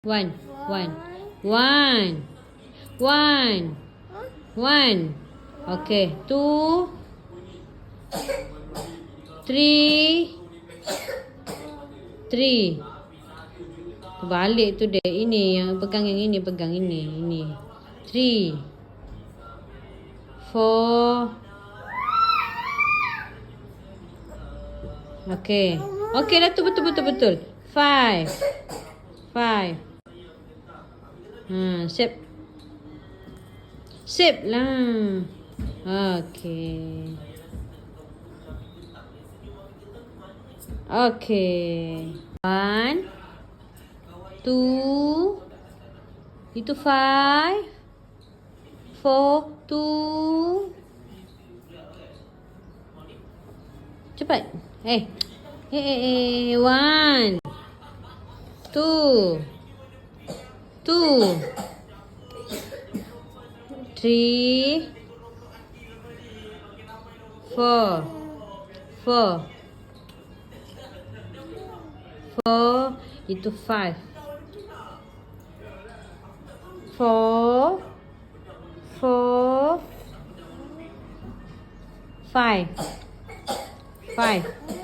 One, one, one, one, one. Okay, two, three, three. Balik tu dek. Ini yang pegang yang ini, pegang ini. Ini. Three, four. Okay. Okay dah tu betul. Five. Five. Sip. Sip lah. Okay. Okay. One. Two. Itu five. Four. Two. Cepat. One. Two. Two. Three. Four. Four. Four. Itu five. Four. Four. Five. Five.